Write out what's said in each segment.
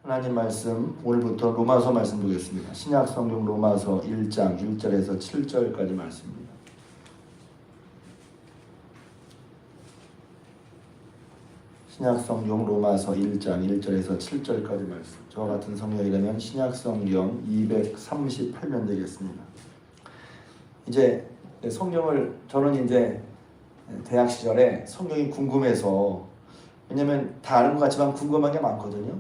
하나님 말씀 오늘부터 로마서 말씀 보겠습니다. 신약 성경 로마서 1장 1절에서 7절까지 말씀입니다. 신약 성경 로마서 1장 1절에서 7절까지 말씀. 저와 같은 성경이라면 신약 성경 238면 되겠습니다. 이제 성경을 저는 이제 대학 시절에 성경이 궁금해서, 왜냐면 다 아는 것 같지만 궁금한 게 많거든요.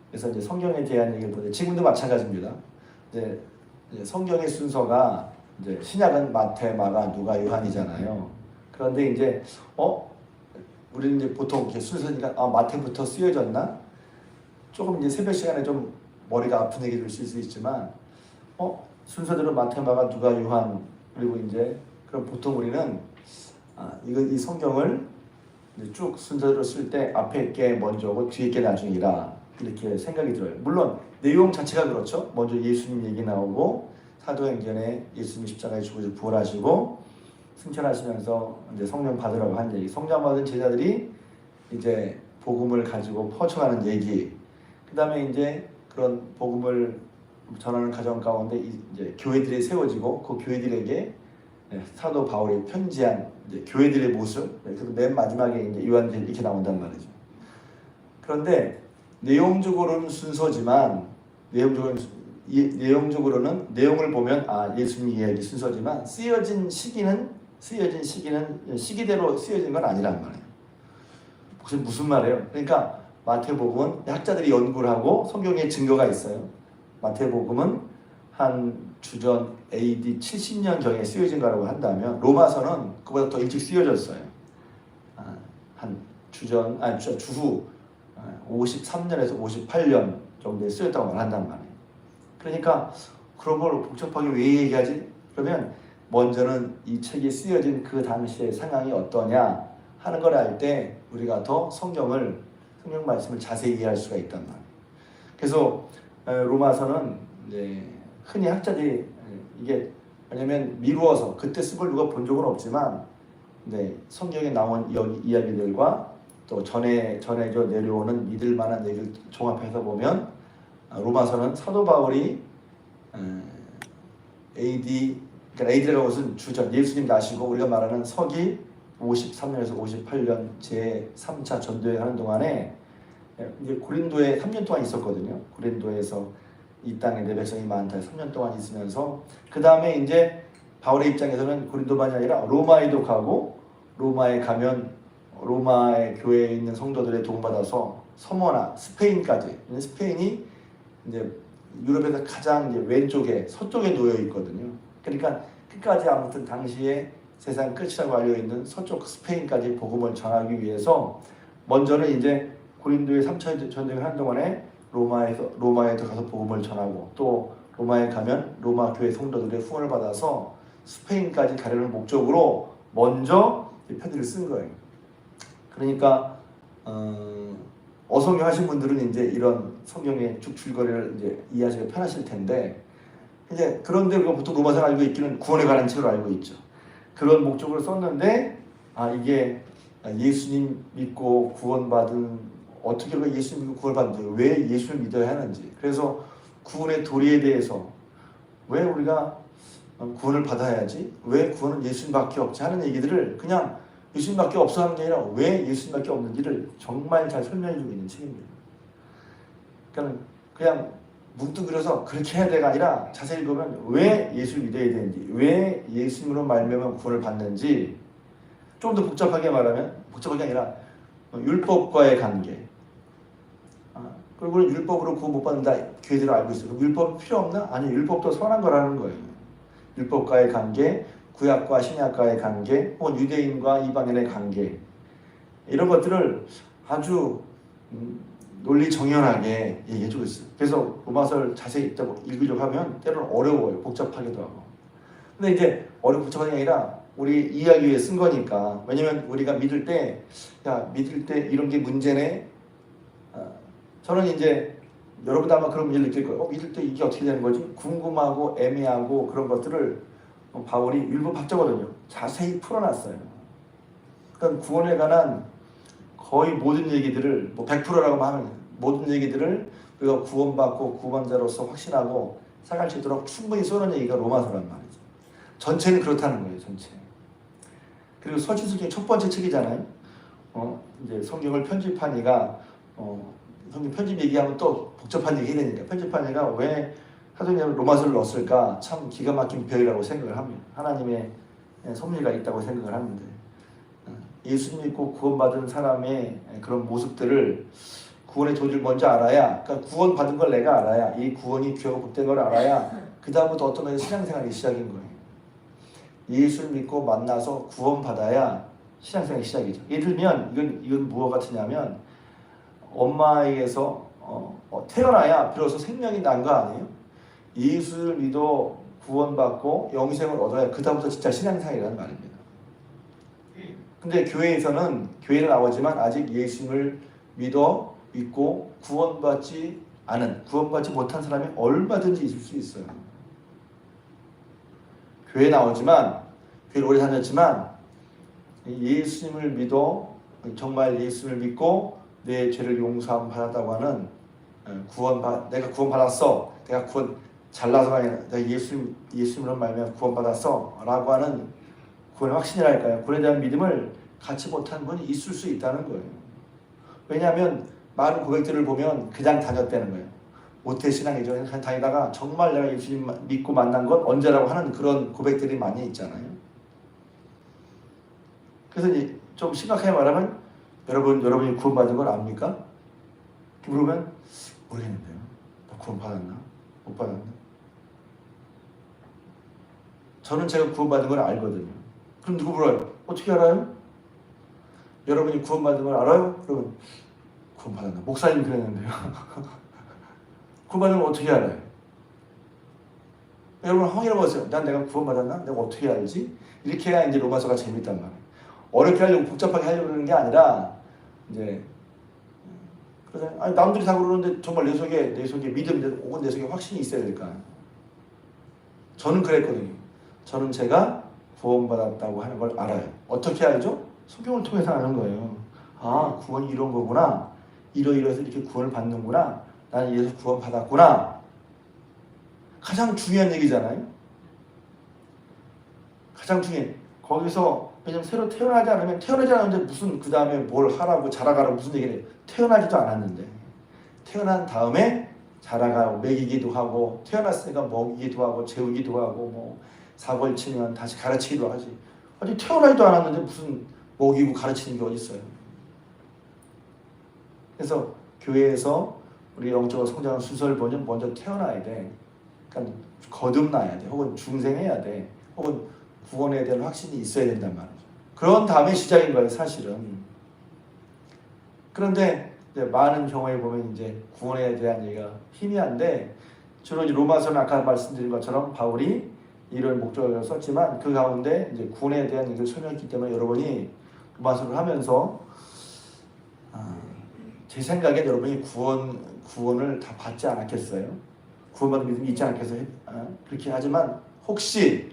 그래서 이제 성경에 대한 얘기를 보는데 지금도 마찬가지입니다. 이제 성경의 순서가 이제 신약은 마태, 마가, 누가, 요한이잖아요. 그런데 이제 우리는 이제 보통 이렇게 순서니까 마태부터 쓰여졌나? 조금 이제 새벽 시간에 좀 머리가 아픈 얘기를 쓸 수 있지만 순서대로 마태, 마가, 누가, 요한, 그리고 이제 그럼 보통 우리는 이 성경을 쭉 순서대로 쓸 때 앞에 게 먼저고 뒤에 게 나중이라 이렇게 생각이 들어요. 물론 내용 자체가 그렇죠. 먼저 예수님 얘기 나오고 사도행전에 예수님 십자가에 죽으시고 부활하시고 승천하시면서 이제 성령 받으라고 한 얘기, 성령 받은 제자들이 이제 복음을 가지고 퍼쳐가는 얘기, 그 다음에 이제 그런 복음을 전하는 과정 가운데 이제 교회들이 세워지고 그 교회들에게 사도 바울이 편지한 이제 교회들의 모습, 그래서 맨 마지막에 이제 요한계시록 이렇게 나온단 말이죠. 그런데 내용적으로는 순서지만 내용적으로는 내용을 보면 예수님 이야기 순서지만 쓰여진 시기는 시기대로 쓰여진 건 아니란 말이에요. 무슨 말이에요? 그러니까 마태복음은 학자들이 연구를 하고 성경에 증거가 있어요. 마태복음은 한 주전 AD 70년경에 쓰여진 거라고 한다면 로마서는 그보다 더 일찍 쓰여졌어요. 한 주후 53년에서 58년 정도에 쓰였다고 말한단 말이에요. 그러니까 그런 걸 복잡하게 왜 얘기하지? 그러면 먼저는 이 책이 쓰여진 그 당시의 상황이 어떠냐 하는 걸 알 때 우리가 더 성경 말씀을 자세히 이해할 수가 있단 말이에요. 그래서 로마서는 흔히 학자들이 이게 왜냐면 미루어서 그때 쓴 걸 누가 본 적은 없지만 성경에 나온 이야기들과 또 전해져 내려오는 믿을 만한 얘기를 종합해서 보면 로마서는 사도 바울이 AD라는 것은 주전, 예수님 나시고 우리가 말하는 서기 53년에서 58년 제3차 전도여행 하는 동안에 이제 고린도에 3년 동안 있었거든요. 고린도에서 이 땅에 내 백성이 많다 3년 동안 있으면서 그 다음에 이제 바울의 입장에서는 고린도만이 아니라 로마에도 가고 로마에 가면 로마의 교회에 있는 성도들의 도움받아서 서머나 스페인까지, 스페인이 이제 유럽에서 가장 이제 왼쪽에 서쪽에 놓여 있거든요. 그러니까 끝까지 아무튼 당시에 세상 끝이라고 알려 있는 서쪽 스페인까지 복음을 전하기 위해서 먼저는 이제 고린도의 3차 전쟁을 한 동안에 로마에도 가서 복음을 전하고 또 로마에 가면 로마 교회 성도들의 후원을 받아서 스페인까지 가려는 목적으로 먼저 편지를 쓴 거예요. 그러니까 어성경 하신 분들은 이제 이런 성경의 줄거리를 이제 이해하시기 편하실 텐데 이제 그런데 우리가 보통 로마서를 알고 있기는 구원에 관한 책으로 알고 있죠. 그런 목적으로 썼는데 이게 예수님 믿고 구원받은 어떻게 우리가 예수님 믿고 구원받는지 왜 예수를 믿어야 하는지 그래서 구원의 도리에 대해서 왜 우리가 구원을 받아야지 왜 구원은 예수님밖에 없지 하는 얘기들을 그냥 예수님밖에 없어 하는 게 아니라 왜 예수님밖에 없는지를 정말 잘 설명해 주고 있는 책입니다. 그러니까 그냥 문득 그려서 그렇게 해야 돼가 아니라 자세히 보면 왜 예수를 믿어야 되는지 왜 예수님으로 말미암아 구원을 받는지 좀 더 복잡하게 말하면 복잡하게 아니라 율법과의 관계 그리고 율법으로 구원 못 받는다 교회들은 알고 있어요. 율법 필요 없나? 아니 율법도 선한 거라는 거예요. 율법과의 관계 구약과 신약과의 관계, 혹은 유대인과 이방인의 관계 이런 것들을 아주 논리정연하게 얘기해주고 있어요. 그래서 로마서를 자세히 읽으려고 하면 때로는 어려워요. 복잡하기도 하고. 근데 이제 복잡한 게 아니라 우리 이해하기 위해 쓴 거니까. 왜냐면 우리가 믿을 때 이런 게 문제네. 저는 이제 여러분도 아마 그런 문제를 느낄 거예요. 믿을 때 이게 어떻게 되는 거지? 궁금하고 애매하고 그런 것들을 바울이 율법 학자거든요. 자세히 풀어놨어요. 그러니까 구원에 관한 거의 모든 얘기들을 100%라고 하면 모든 얘기들을 우리가 구원받고 구원자로서 확신하고 살아갈 수 있도록 충분히 쏘는 얘기가 로마서란 말이죠. 전체는 그렇다는 거예요. 전체. 그리고 서신서 중에 첫 번째 책이잖아요. 이제 성경을 편집한 이가 성경 편집 얘기하면 또 복잡한 얘기 해야 되니까 편집한 이가 왜 사도행전 로마서를 넣었을까? 참 기가 막힌 배이라고 생각을 합니다. 하나님의 섭리가 있다고 생각을 하는데 예수 믿고 구원받은 사람의 그런 모습들을 구원의 조지를 먼저 알아야, 그러니까 구원받은 걸 내가 알아야, 이 구원이 귀하고 복된 걸 알아야 그 다음부터 어떤 면에서 신앙생활이 시작인 거예요. 예수를 믿고 만나서 구원받아야 신앙생활이 시작이죠. 예를 들면 이건 무엇 같으냐면 엄마에게서 태어나야 비로소 생명이 난 거 아니에요? 예수를 믿어 구원받고 영생을 얻어야 그 다음부터 진짜 신앙생활이라는 말입니다. 근데 교회에서는 교회는 나오지만 아직 예수를 믿고 구원받지 못한 사람이 얼마든지 있을 수 있어요. 교회 나오지만 교회를 오래 다녔지만 예수님을 믿어 정말 예수를 믿고 내 죄를 용서함 받았다고 하는 내가 구원받았어. 내가 구원 잘나서가 아니라 내가 예수님으로 말미암아 구원받았어 라고 하는 구원의 확신이랄까요. 구원에 대한 믿음을 갖지 못한 분이 있을 수 있다는 거예요. 왜냐하면 많은 고백들을 보면 그냥 다녔다는 거예요. 모태신앙이죠. 그냥 다니다가 정말 내가 예수님 믿고 만난 건 언제라고 하는 그런 고백들이 많이 있잖아요. 그래서 이제 좀 심각하게 말하면 여러분이 구원받은 걸 압니까? 물으면 모르겠는데요. 나 구원받았나? 못 받았나? 저는 제가 구원받은 걸 알거든요. 그럼 누구 물어요? 어떻게 알아요? 여러분이 구원받은 걸 알아요? 그러면 구원받았나? 목사님 그랬는데요. 구원받은 걸 어떻게 알아요? 여러분 확인해 보세요. 내가 구원받았나? 내가 어떻게 알지? 이렇게 해야 이제 로마서가 재밌단 말이에요. 어렵게 하려고 복잡하게 하려고 그러는 게 아니라 이제 그래서 남들이 다 그러는데 정말 내 속에 믿음이 혹은 내 속에 확신이 있어야 될까? 저는 그랬거든요. 저는 제가 구원받았다고 하는 걸 알아요. 어떻게 알죠? 성경을 통해서 아는 거예요. 아, 구원이 이런 거구나. 이러이러해서 이렇게 구원을 받는구나. 나는 예수 구원받았구나. 가장 중요한 얘기잖아요. 가장 중요해. 거기서 왜냐면 새로 태어나지 않았는데 무슨 그 다음에 뭘 하라고 자라가라고 무슨 얘기를 해요. 태어나지도 않았는데 태어난 다음에 자라가고 먹이기도 하고 태어났으니까 먹이기도 하고 재우기도 하고 뭐 사고를 치면 다시 가르치기도 하지. 아직 태어나지도 않았는데 무슨 먹이고 가르치는 게 어디 있어요. 그래서 교회에서 우리 영적으로 성장하는 순서를 보면 먼저 태어나야 돼. 그러니까 거듭나야 돼. 혹은 중생해야 돼. 혹은 구원에 대한 확신이 있어야 된단 말이죠. 그런 다음에 시작인 거예요, 사실은. 그런데 이제 많은 경우에 보면 이제 구원에 대한 얘기가 희미한데 주로 이제 로마서는 아까 말씀드린 것처럼 바울이 이런 목적을 썼지만 그 가운데 이제 구원에 대한 얘기를 설명했기 때문에 여러분이 로마서를 하면서 제 생각에 여러분이 구원을 다 받지 않았겠어요? 구원받은 믿음이 있지 않겠어요? 그렇게 하지만 혹시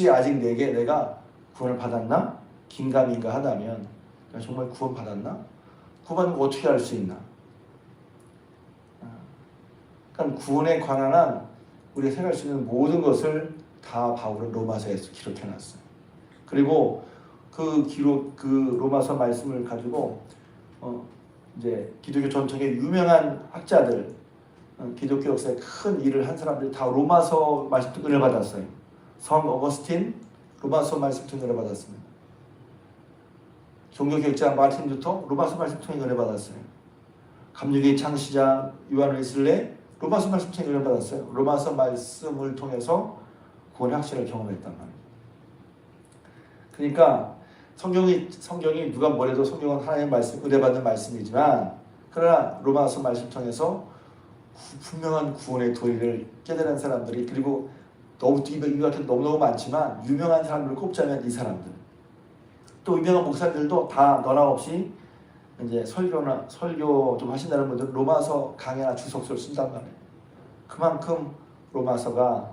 아직 내가 구원을 받았나? 긴가민가 하다면 내가 정말 구원 받았나? 구원받는 거 어떻게 알 수 있나? 그러니까 구원에 관한 한 우리가 생각할 수 있는 모든 것을 다 바울은 로마서에서 기록해놨어요. 그리고 그 로마서 말씀을 가지고 이제 기독교 전통의 유명한 학자들, 기독교 역사에 큰 일을 한 사람들이 다 로마서 말씀 통해 은혜 받았어요. 성 어거스틴 로마서 말씀 통해 은혜 받았습니다. 종교개혁자 마틴 루터 로마서 말씀 통해 은혜 받았어요. 감리교의 창시자 요한 웨슬레 로마서 말씀 통해 은혜 받았어요. 로마서 말씀을 통해서 구원의 확신을 경험했단 말이에요. 그러니까 성경이 누가 뭐래도 성경은 하나님의 말씀, 은혜 받는 말씀이지만 그러나 로마서 말씀 통해서 분명한 구원의 도리를 깨달은 사람들이 그리고 이 같은 너무너무 많지만 유명한 사람들을 꼽자면 이 사람들 또 유명한 목사들도 다 너나 없이 이제 설교 좀 하신다는 분들은 로마서 강해나 주석서를 쓴단 말이에요. 그만큼 로마서가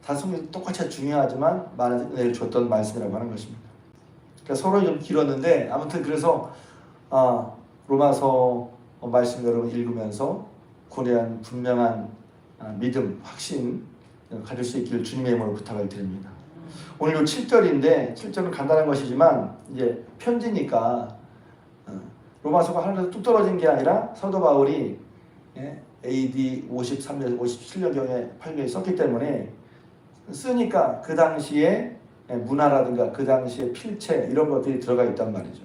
다 성경이 똑같이 중요하지만 많은 은혜를 줬던 말씀이라고 하는 것입니다. 그러니까 서로 좀 길었는데 아무튼 그래서 로마서 말씀 여러분 읽으면서 그에 대한 분명한 믿음, 확신 가질 수 있기를 주님의 이름으로 부탁을 드립니다. 오늘 요 7절인데 7절은 간단한 것이지만 이제 편지니까 로마서가 하늘에서 뚝 떨어진 게 아니라 사도 바울이 AD 53년, 57년경에 8년에 썼기 때문에 쓰니까 그 당시에 문화라든가 그 당시에 필체 이런 것들이 들어가 있단 말이죠.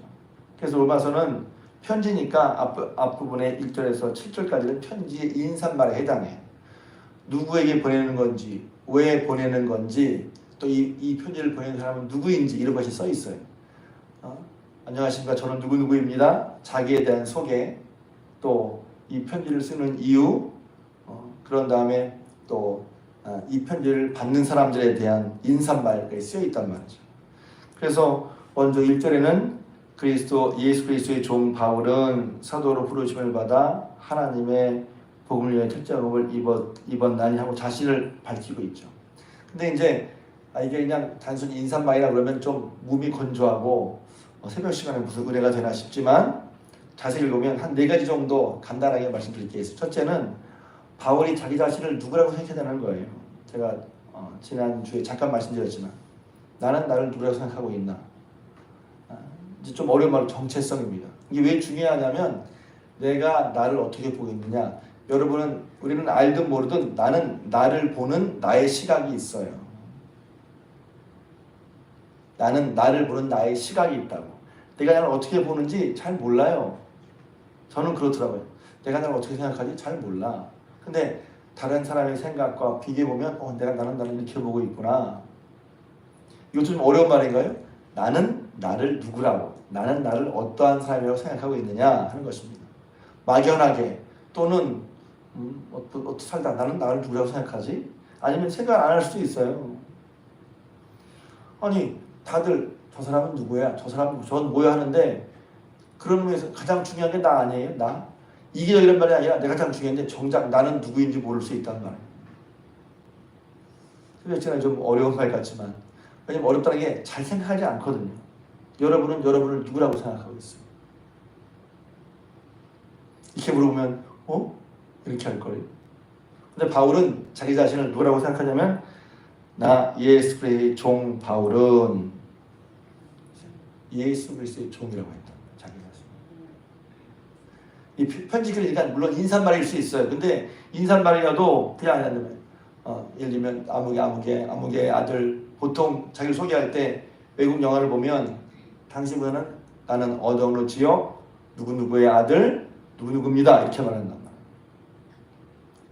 그래서 로마서는 편지니까 앞부분에 1절에서 7절까지는 편지의 인사말에 해당해요. 누구에게 보내는 건지, 왜 보내는 건지, 또 이 편지를 보내는 사람은 누구인지 이런 것이 써 있어요. 안녕하십니까, 저는 누구누구입니다. 자기에 대한 소개, 또 이 편지를 쓰는 이유, 그런 다음에 또 이 편지를 받는 사람들에 대한 인사말이 쓰여 있단 말이죠. 그래서 먼저 1절에는 예수 그리스도의 종 바울은 사도로 부르심을 받아 하나님의 복음을 위해 특정을 입었나니 하고 자신을 밝히고 있죠. 근데 이제 이게 그냥 단순히 인사말이라 그러면 좀 몸이 건조하고 새벽 시간에 무슨 은혜가 되나 싶지만 자세히 읽으면 한 4가지 정도 간단하게 말씀드릴 게 있어요. 첫째는 바울이 자기 자신을 누구라고 생각하는 거예요. 제가 지난주에 잠깐 말씀드렸지만 나는 나를 누구라고 생각하고 있나. 이제 좀 어려운 말로 정체성입니다. 이게 왜 중요하냐면 내가 나를 어떻게 보고 있느냐. 우리는 알든 모르든 나는 나를 보는 나의 시각이 있어요. 나는 나를 보는 나의 시각이 있다고. 내가 나를 어떻게 보는지 잘 몰라요. 저는 그렇더라고요. 내가 나를 어떻게 생각하지 잘 몰라. 근데 다른 사람의 생각과 비교해보면 나는 나를 이렇게 보고 있구나. 이것도 좀 어려운 말인가요? 나는 나를 누구라고, 나는 나를 어떠한 사람이라고 생각하고 있느냐 하는 것입니다. 막연하게 또는 어떻게 살다 나는 나를 누구라고 생각하지? 아니면 생각 안 할 수도 있어요. 아니 다들 저 사람은 누구야? 저 사람은 저건 뭐야 하는데 그런 의미에서 가장 중요한 게 나 아니에요? 나? 이게 이런 말이 아니라 내가 가장 중요한데 정작 나는 누구인지 모를 수 있단 말이에요. 그래서 좀 어려운 말 같지만 왜냐면 어렵다는 게 잘 생각하지 않거든요. 여러분은 여러분을 누구라고 생각하고 있어요? 이렇게 물어보면 이렇게 할 거예요. 근데 바울은 자기 자신을 누구라고 생각하냐면 나 예수 그리스도의 종 바울은 예수 그리스도의 종이라고 했다. 자기 자신. 이 편지 그러니까 물론 인사말일 수 있어요. 근데 인사말이라도 그냥 아니면 예를 들면 아무개 아들 보통 자기를 소개할 때 외국 영화를 보면 당시보다는 나는 어느 지역 누구누구의 아들 누구누구입니다 이렇게 말한단 말이에요.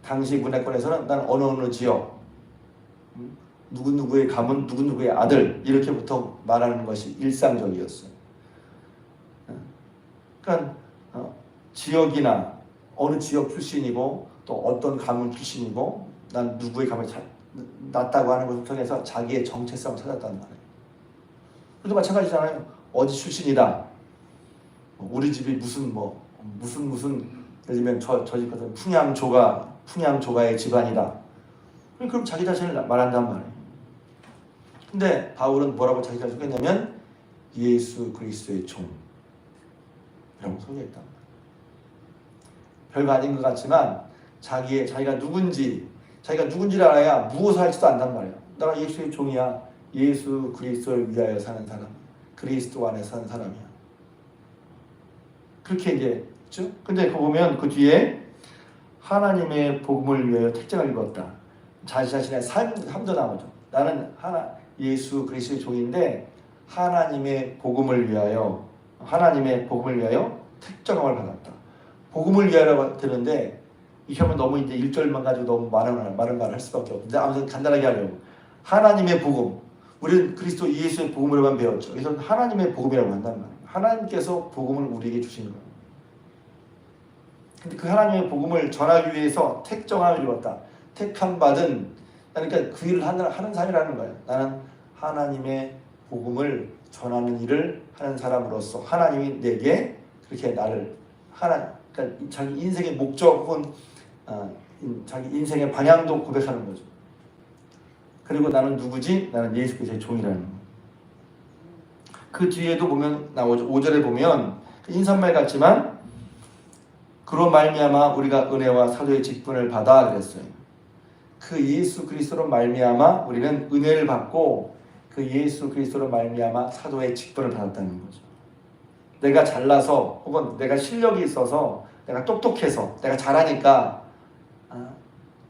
당시 문화권에서는 나는 어느 지역 누구누구의 가문 누구누구의 아들 이렇게 보통 말하는 것이 일상적이었어요. 그러니까 지역이나 어느 지역 출신이고 또 어떤 가문 출신이고 난 누구의 가문이 낫다고 하는 것을 통해서 자기의 정체성을 찾았다는 말이에요. 그래도 마찬가지잖아요. 어디 출신이다. 우리 집이 무슨 예를 들면 저 집 같은 풍양조가의 집안이다. 그럼 자기 자신을 말한단 말이에요. 근데 바울은 뭐라고 자기 자신을 소개했냐면 예수 그리스도의 종이라고 소개했단 말이에요. 별거 아닌 것 같지만 자기가 누군지를 알아야 무엇을 할지도 안단 말이에요. 내가 예수의 종이야. 예수 그리스도를 위하여 사는 사람, 그리스도 안에 사는 사람이야. 그렇게 이제 있죠. 근데 그 보면 그 뒤에 하나님의 복음을 위하여 택정을 입었다. 자신의 삶도 나오죠. 나는 예수 그리스도의 종인데 하나님의 복음을 위하여 택정함을 받았다. 복음을 위하여라고 되는데 이렇게 하면 너무 이제 1절만 가지고 너무 많은 말을 할 수밖에 없는데 아무튼 간단하게 하려고 하나님의 복음, 우리는 그리스도 예수의 복음으로만 배웠죠. 그래서 하나님의 복음이라고 한단 말이에요. 하나님께서 복음을 우리에게 주신 거예요. 근데 그 하나님의 복음을 전하기 위해서 택정함을 입었다. 택함 받은, 그러니까 그 일을 하는 사람이라는 거예요. 나는 하나님의 복음을 전하는 일을 하는 사람으로서 하나님이 내게 그렇게 나를 그러니까 자기 인생의 목적 혹은 자기 인생의 방향도 고백하는 거죠. 그리고 나는 누구지? 나는 예수 그리스도의 종이라는 거. 그 뒤에도 보면 나오죠. 5절에 보면 인사말 같지만 그로 말미암아 우리가 은혜와 사도의 직분을 받아 그랬어요. 그 예수 그리스도로 말미암아 우리는 은혜를 받고 그 예수 그리스도로 말미암아 사도의 직분을 받았다는 거죠. 내가 잘나서 혹은 내가 실력이 있어서 내가 똑똑해서 내가 잘하니까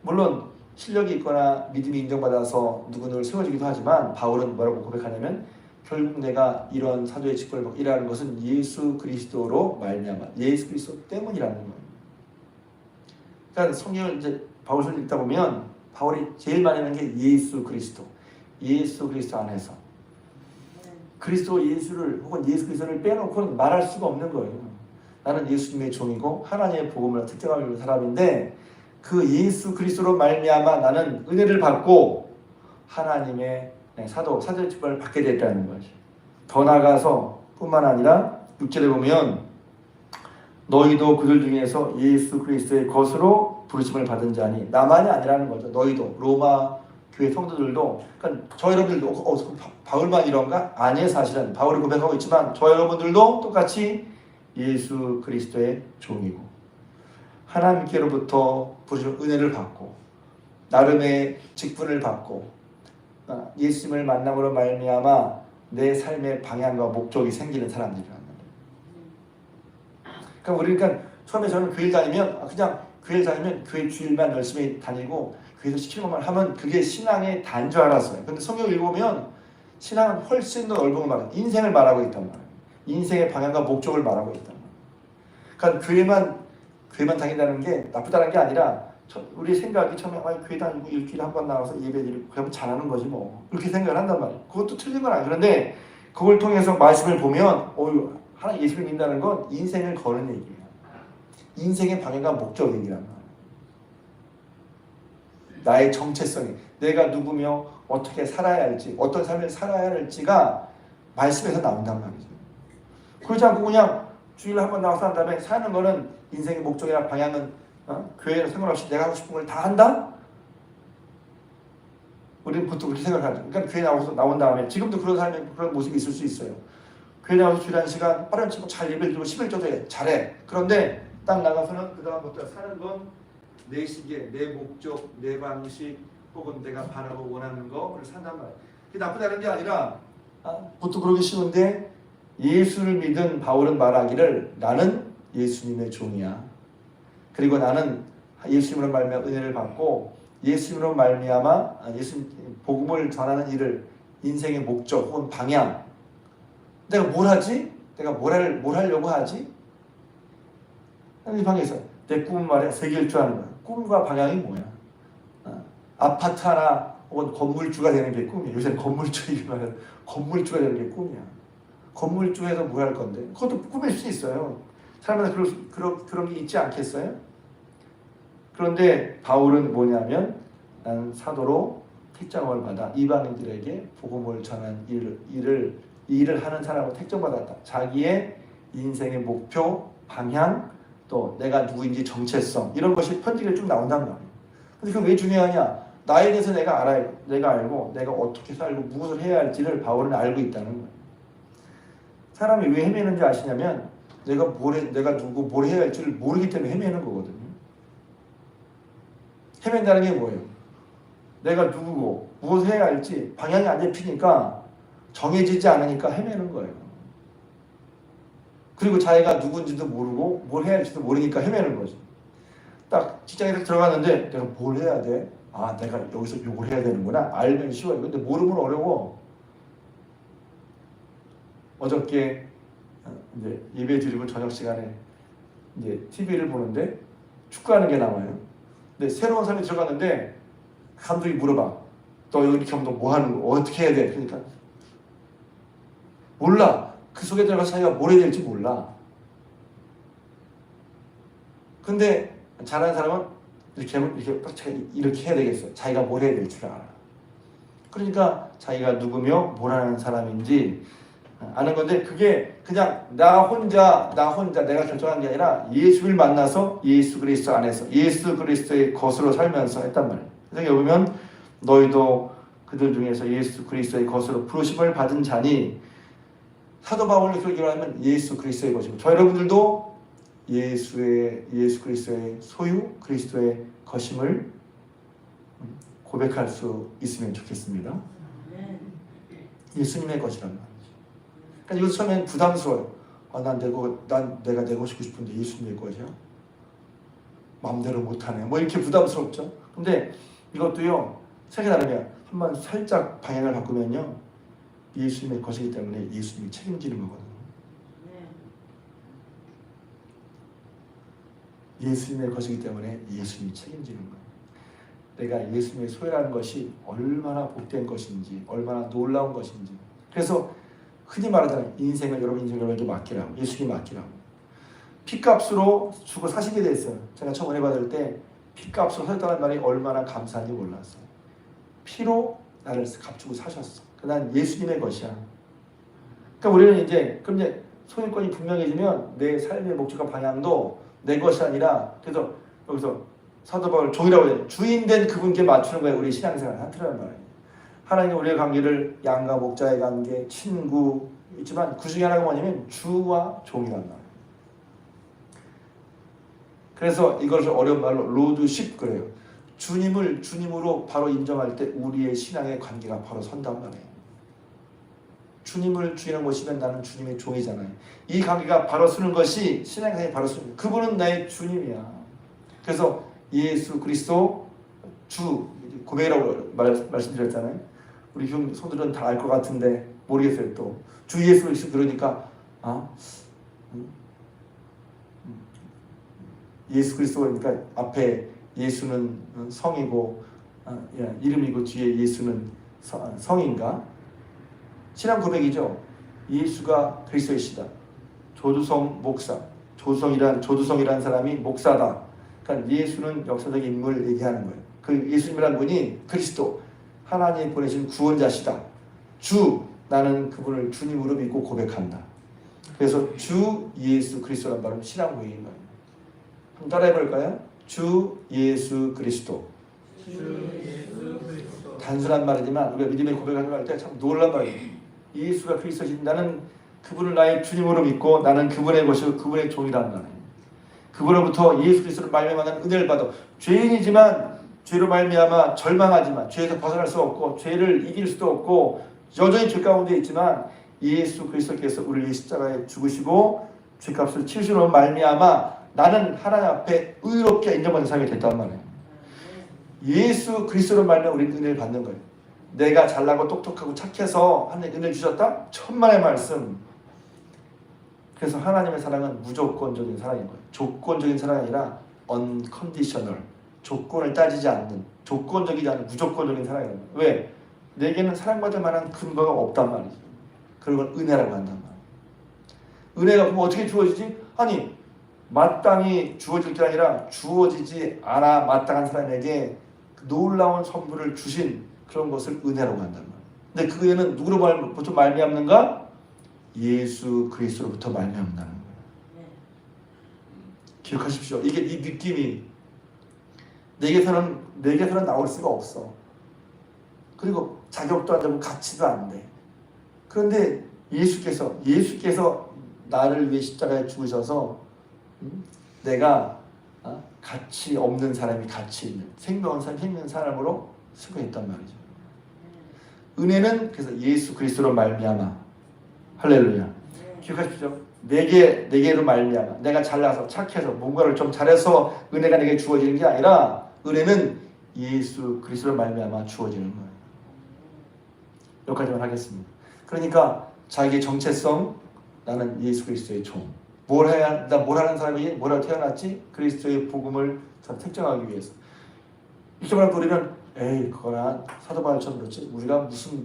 물론 실력이 있거나 믿음이 인정받아서 누구를 세워주기도 하지만 바울은 뭐라고 고백하냐면 결국 내가 이런 사도의 직분을 일하는 것은 예수 그리스도로 말미암아 예수 그리스도 때문이라는 거예요. 그러니까 성경을 이제 바울을 읽다 보면 바울이 제일 많이 하는 게 예수 그리스도 안에서 그리스도 예수를 혹은 예수 그리스도를 빼놓고는 말할 수가 없는 거예요. 나는 예수님의 종이고 하나님의 복음을 특정하는 사람인데 그 예수 그리스도로 말미암아 나는 은혜를 받고 하나님의 사도의 직분을 받게 됐다는 것이. 더 나아가서 뿐만 아니라 6절에 보면 너희도 그들 중에서 예수 그리스도의 것으로 부르심을 받은 자니 나만이 아니라는 거죠. 너희도 로마 교회 성도들도 그러니까 저 여러분들도 바울만 이런가? 아니에요. 사실은 바울이 고백하고 있지만 저 여러분들도 똑같이 예수 그리스도의 종이고 하나님께로부터 부르심 은혜를 받고 나름의 직분을 받고 예수님을 만남으로 말미암아 내 삶의 방향과 목적이 생기는 사람들이란 말이에요. 그러니까 처음에 저는 교회 다니면 그냥 교회 주일만 열심히 다니고 교회에서 시키는 것만 하면 그게 신앙의 다인 줄 알았어요. 근데 성경 읽어보면 신앙은 훨씬 더 넓은 걸 말해요. 인생을 말하고 있단 말이에요. 인생의 방향과 목적을 말하고 있단 말이에요. 그러니까 교회만 다닌다는 게 나쁘다는 게 아니라 우리 생각이 처음에 교회 다니고 일주일에 한 번 나와서 예배드리고 그러면 잘하는 거지 뭐 그렇게 생각을 한단 말이에요. 그것도 틀린 건 아니에요. 그런데 그걸 통해서 말씀을 보면 하나님 예수를 믿는다는 건 인생을 거는 얘기예요. 인생의 방향과 목적 얘기란 말이에요. 나의 정체성이 내가 누구며 어떻게 살아야 할지 어떤 삶을 살아야 할지가 말씀에서 나온단 말이죠. 그렇지 않고 그냥 주일에 한 번 나와서 한 다음에 사는 거는 인생의 목적이나 방향은 교회에 상관없이 내가 하고 싶은 걸 다 한다? 우리는 보통 그렇게 생각하죠. 그러니까 교회 나온 다음에 지금도 그런 사람이 그런 모습이 있을 수 있어요. 교회 나와서 주일에 한 시간 빠른 치고 잘 예배드리고 11조도 잘해. 그런데 딱 나가서는 그 다음부터 사는 건 내 시기에 내 목적, 내 방식 혹은 내가 바라고 원하는 거를 산단 말이에요. 그게 나쁘다는 게 아니라 보통 그러기 쉬운데 예수를 믿은 바울은 말하기를 나는 예수님의 종이야. 그리고 나는 예수님으로 말미암아 은혜를 받고 예수님으로 말미암아 예수님 복음을 전하는 일을 인생의 목적 혹은 방향 내가 뭘 하지? 내가 뭘 하려고 하지? 이 방에서 내 꿈은 말이야 세계일 줄 아는 거야. 꿈과 방향이 뭐야? 아파트 하나 혹은 건물주가 되는 게 꿈이야. 요새는 건물주가 되는 게 꿈이야. 건물주에서 뭘 할 건데? 그것도 꿈일 수 있어요. 사람마다 그런 게 있지 않겠어요? 그런데 바울은 뭐냐면 나는 사도로 택정을 받아 이방인들에게 복음을 전한 일을 하는 사람으로 택정받았다. 자기의 인생의 목표, 방향, 또 내가 누구인지 정체성 이런 것이 편지에 쭉 나온단 말이에요. 근데 그게 왜 중요하냐? 나에 대해서 내가 알고 내가 어떻게 살고 무엇을 해야 할지를 바울은 알고 있다는 거예요. 사람이 왜 헤매는지 아시냐면 내가 누구 뭘 해야 할지를 모르기 때문에 헤매는 거거든요. 헤맨다는 게 뭐예요? 내가 누구고 무엇을 해야 할지 방향이 안 잡히니까 정해지지 않으니까 헤매는 거예요. 그리고 자기가 누군지도 모르고 뭘 해야 할지도 모르니까 헤매는 거죠. 딱 직장에 들어갔는데 내가 뭘 해야 돼? 내가 여기서 이걸 해야 되는구나. 알면 쉬워요. 근데 모르면 어려워. 어저께 이제 예배 드리고 저녁 시간에 이제 TV를 보는데 축구하는 게 나와요. 근데 새로운 사람이 들어갔는데 감독이 물어봐. 너 여기 이렇게 하면 너 뭐 하는 거? 어떻게 해야 돼? 그러니까 몰라. 그 속에 들어가서 자기가 뭘 해야 될지 몰라. 근데 잘하는 사람은 이렇게 해야 되겠어. 자기가 뭘 해야 될 줄 알아. 그러니까 자기가 누구며 뭘 하는 사람인지 아는 건데 그게 그냥 나 혼자 내가 결정한 게 아니라 예수를 만나서 예수 그리스도 안에서 예수 그리스도의 것으로 살면서 했단 말이에요. 그래서 여기 보면 너희도 그들 중에서 예수 그리스도의 것으로 부르심을 받은 자니 사도 바울이 그렇게 말하면 예수 그리스도의 것이고 저 여러분들도 예수 그리스도의 소유, 그리스도의 것임을 고백할 수 있으면 좋겠습니다. 예수님의 것이란 말이죠. 그러니까 이거 처음엔 부담스러워요. 난 내가 내고 싶은데 예수님의 것이야? 마음대로 못하네. 뭐 이렇게 부담스럽죠. 근데 이것도요, 세계 나름이야. 한번 살짝 방향을 바꾸면요, 예수님의 것이기 때문에 예수님이 책임지는 거거든요. 예수님의 것이기 때문에 예수님이 책임지는 거예요. 내가 예수님의 소유라는 것이 얼마나 복된 것인지, 얼마나 놀라운 것인지. 그래서 흔히 말하잖아요. 인생을 여러분에게 맡기라고. 예수님이 맡기라고. 피값으로 주고 사시게 됐어요. 제가 처음 은혜 받을 때 피값으로 사셨다는 말이 얼마나 감사한지 몰랐어요. 피로 나를 값주고 사셨어. 난 예수님의 것이야. 그러니까 우리는 이제 소유권이 분명해지면 내 삶의 목적과 방향도 내 것이 아니라, 그래서 여기서 사도 바울 종이라고 해요. 주인된 그분께 맞추는 거예요. 우리 신앙생활 하트라는 말이에요. 하나님과 우리의 관계를 양과 목자의 관계, 친구 있지만 그 중에 하나가 뭐냐면 주와 종이란 말이에요. 그래서 이것을 어려운 말로 로드십 그래요. 주님을 주님으로 바로 인정할 때 우리의 신앙의 관계가 바로 선단 말이에요. 주님을 주인으로 모시면 나는 주님의 종이잖아요. 이 관계가 바로 서는 것이 신앙생활이 바로 서는 거예요. 그분은 나의 주님이야. 그래서 예수 그리스도 주 고백이라고 말씀드렸잖아요. 우리 성도들은 다 알 것 같은데 모르겠어요. 또 주 예수 그리스도 그러니까 예수 그리스도 그러니까 앞에 예수는 성이고 이름이고 뒤에 예수는 성인가? 신앙 고백이죠. 예수가 그리스도이시다. 조두성 목사, 조두성이라는 사람이 목사다. 그러니까 예수는 역사적 인물을 얘기하는 거예요. 그 예수님이라는 분이 그리스도, 하나님이 보내신 구원자시다. 나는 그분을 주님으로 믿고 고백한다. 그래서 주 예수 그리스도란 말은 신앙 고백인 거예요. 한번 따라해볼까요? 주 예수 그리스도. 단순한 말이지만 우리가 믿음의 고백을 할 때 참 놀란 말이에요. 예수가 그리스도신 나는 그분을 나의 주님으로 믿고 나는 그분의 것이고 그분의 종이라는 말이에요. 그분으로부터 예수 그리스도를 말미암아 은혜를 받아 죄인이지만 죄로 말미암아 절망하지만 죄에서 벗어날 수 없고 죄를 이길 수도 없고 여전히 죄 가운데 있지만 예수 그리스도께서 우리를 위해 십자가에 죽으시고 죄값을 치르시는 말미암아 나는 하나님 앞에 의롭게 인정받는 사람이 됐단 말이에요. 예수 그리스도로 말미암아 우리는 은혜를 받는 거예요. 내가 잘나고 똑똑하고 착해서 하나님 은혜를 주셨다? 천만의 말씀. 그래서 하나님의 사랑은 무조건적인 사랑인 거예요. 조건적인 사랑이 아니라 unconditional. 조건을 따지지 않는, 조건적이지 않은 무조건적인 사랑이에요. 왜? 내게는 사랑받을 만한 근거가 없단 말이죠. 그걸 은혜라고 한단 말이에요. 은혜가 그럼 어떻게 주어지지? 아니, 마땅히 주어질 게 아니라 주어지지 않아 마땅한 사람에게 놀라운 선물을 주신 그런 것을 은혜라고 한단 말이에요. 근데 그 은혜는 누구로부터 말미암는가? 예수 그리스도로부터 말미암는다는 거예요. 기억하십시오. 이게 이 느낌이 내게서는 나올 수가 없어. 그리고 자격도 안 되고 가치도 안 돼. 그런데 예수께서 나를 위해 십자가에 죽으셔서 내가 가치 없는 사람이 가치 있는 생명한 사람, 생명한 사람으로 수고했단 말이죠. 은혜는 그래서 예수 그리스도로 말미암아. 할렐루야. 기억하십시오. 내게로 말미암아. 내가 잘나서 착해서 뭔가를 좀 잘해서 은혜가 내게 주어지는 게 아니라 은혜는 예수 그리스도로 말미암아 주어지는 거예요. 여기까지만 하겠습니다. 그러니까 자기의 정체성, 나는 예수 그리스도의 종. 뭘 하는 사람이 뭐라고 태어났지? 그리스도의 복음을 특정하기 위해서. 이렇게 말하면 우리는 그거나 사도 바울처럼 그렇지. 우리가 무슨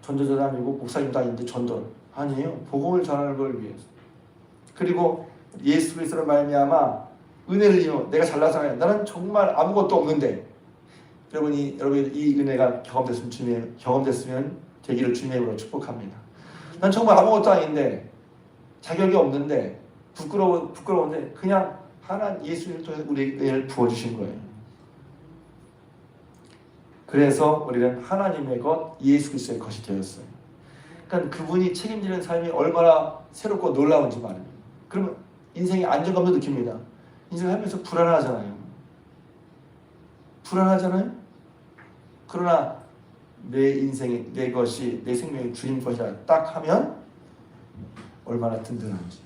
전도자도 아니고 목사님도 아닌데 전도 아니에요. 복음을 전하는 걸 위해서. 그리고 예수 그리스도로 말미암아 은혜를 이용. 내가 잘나서 아니야. 나는 정말 아무것도 없는데 여러분 이 은혜가 경험됐으면 되기를 주님의 이름으로 축복합니다. 난 정말 아무것도 아닌데 자격이 없는데 부끄러운데 그냥 하나님 예수를 통해서 우리 은혜를 부어주신 거예요. 그래서 우리는 하나님의 것, 예수 그리스도의 것이 되었어요. 그러니까 그분이 책임지는 삶이 얼마나 새롭고 놀라운지 말입니다. 그러면 인생의 안정감도 느낍니다. 인생을 하면서 불안하잖아요. 그러나 내 인생이 내 것이 내 생명이 주님 것이라 딱 하면 얼마나 든든한지.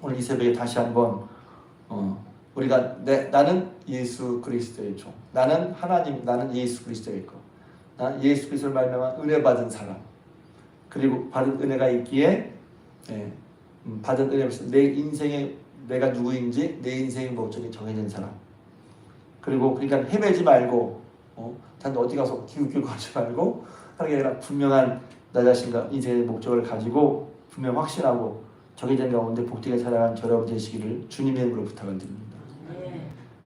오늘 이 새벽에 다시 한번 우리가 나는 예수 그리스도의 종, 나는 하나님, 나는 예수 그리스도의 것, 나는 예수 그리스도를 말미암아 은혜 받은 사람, 그리고 받은 은혜가 있기에 받은 은혜로서 내 인생에 내가 누구인지 내 인생의 목적이 정해진 사람. 그리고 그러니까 헤매지 말고 단 어디 가서 기웃기웃 거리지 말고 하는 게 아니라 분명한 나 자신과 인생의 목적을 가지고 분명 확신하고 정해진 가운데 복되게 살아가는 저러분 되시기를 주님의 이름으로 부탁을 드립니다.